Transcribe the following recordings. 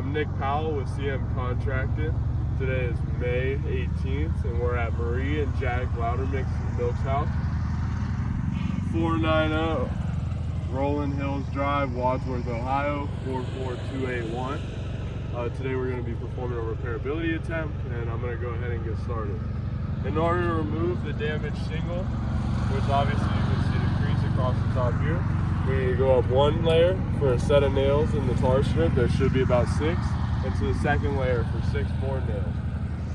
I'm Nick Powell with CM Contracting. Today is May 18th and we're at Marie and Jack Lowdermilk's house. 490 Rolling Hills Drive, Wadsworth, Ohio, 44281. Today we're going to be performing a repairability attempt, and I'm going to go ahead and get started. In order to remove the damaged shingle, which obviously you can see the crease across the top here, we need to go up one layer for a set of nails in the tar strip. There should be about 6, and to the second layer for 6 more nails.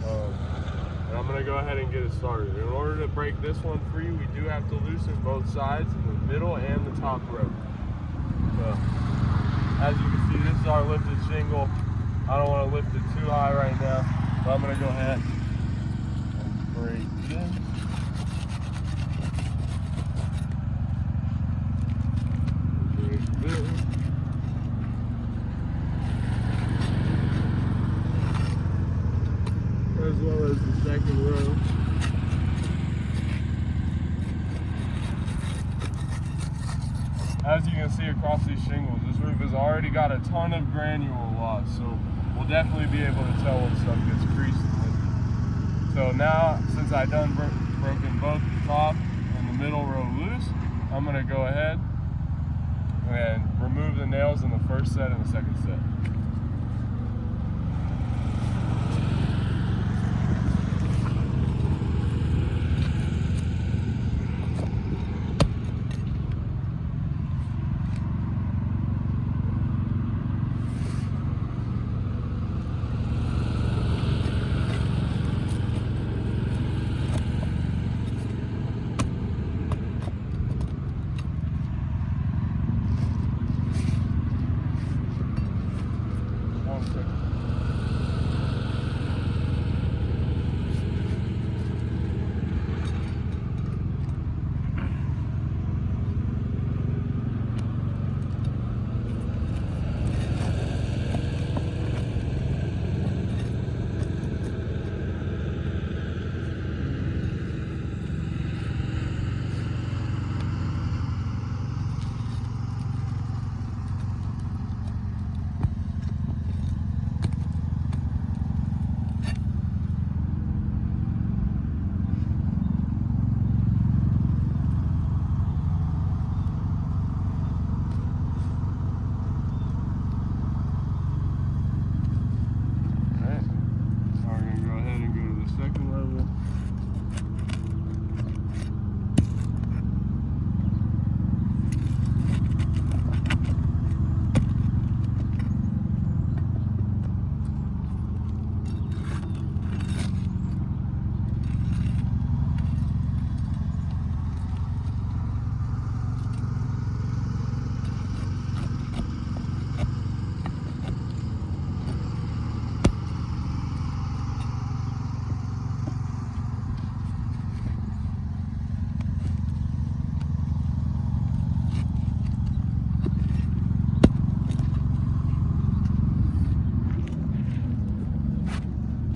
And I'm going to go ahead and get it started. In order to break this one free, we do have to loosen both sides, in the middle and the top row. So, as you can see, this is our lifted shingle. I don't want to lift it too high right now, but I'm going to go ahead and break this. As well as the second row. As you can see across these shingles, this roof has already got a ton of granule loss, so we'll definitely be able to tell when stuff gets creased and lifted. So now, since I done broken both the top and the middle row loose, I'm going to go ahead and remove the nails in the first set and the second set.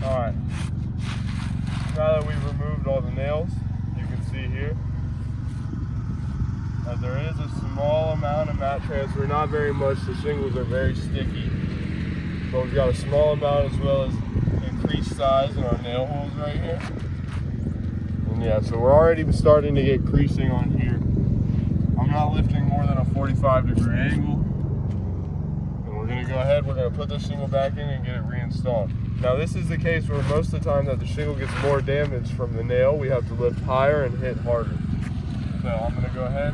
Alright, now that we've removed all the nails, you can see here that there is a small amount of mat transfer, not very much. The shingles are very sticky, but we've got a small amount as well as increased size in our nail holes right here. And yeah, so we're already starting to get creasing on here. I'm not lifting more than a 45-degree angle. We're going to go ahead, we're going to put the shingle back in and get it reinstalled. Now this is the case where most of the time that the shingle gets more damage from the nail, we have to lift higher and hit harder. So I'm going to go ahead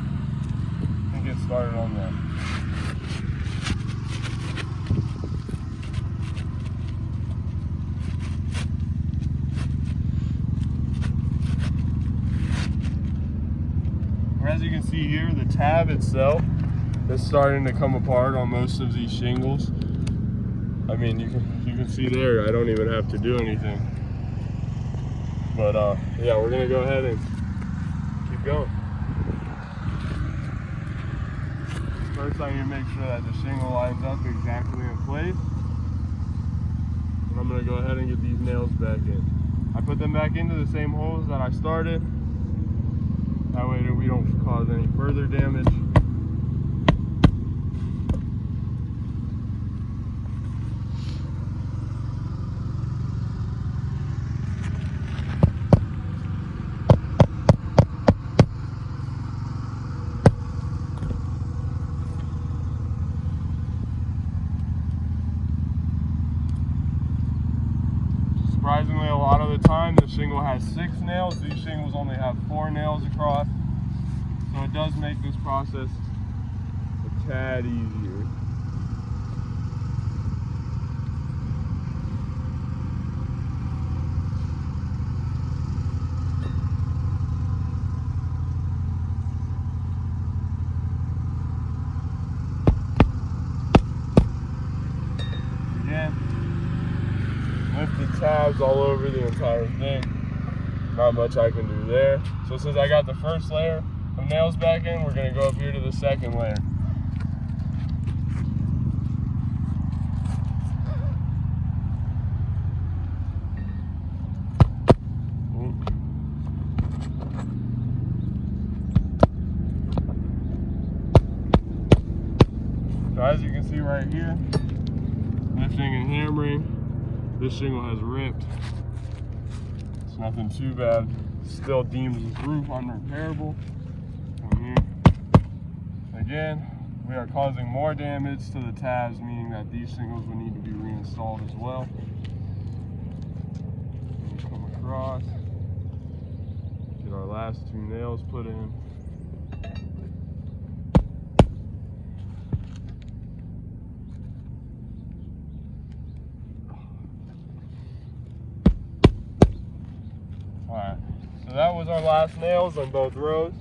and get started on that. As you can see here, the tab itself is starting to come apart on most of these shingles. I mean, you can see there, I don't even have to do anything. But yeah, we're gonna go ahead and keep going. First, I need to make sure that the shingle lines up exactly in place. And I'm gonna go ahead and get these nails back in. I put them back into the same holes that I started. That way we don't cause any further damage. Surprisingly, a lot of the time the shingle has 6 nails. These shingles only have 4 nails across. So it does make this process a tad easier. Again, lift the tabs all over the entire thing. Not much I can do there. So since I got the first layer of nails back in, we're gonna go up here to the second layer. So as you can see right here, lifting and hammering, this shingle has ripped. It's nothing too bad. Still deems this roof unrepairable. From here. Again, we are causing more damage to the tabs, meaning that these shingles would need to be reinstalled as well. Come across, get our last 2 nails put in. Alright, so that was our last nails on both rows.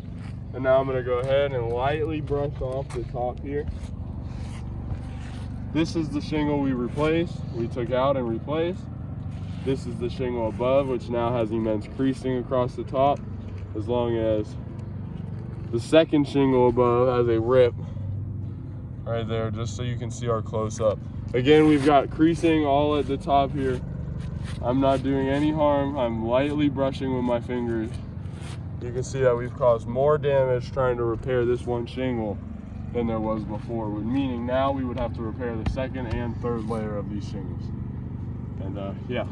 And now I'm going to go ahead and lightly brush off the top here. This is the shingle we replaced, we took out and replaced. This is the shingle above, which now has immense creasing across the top, as long as the second shingle above has a rip right there, just so you can see our close-up. Again, we've got creasing all at the top here. I'm not doing any harm. I'm lightly brushing with my fingers. You can see that we've caused more damage trying to repair this one shingle than there was before, meaning now we would have to repair the second and third layer of these shingles. And yeah.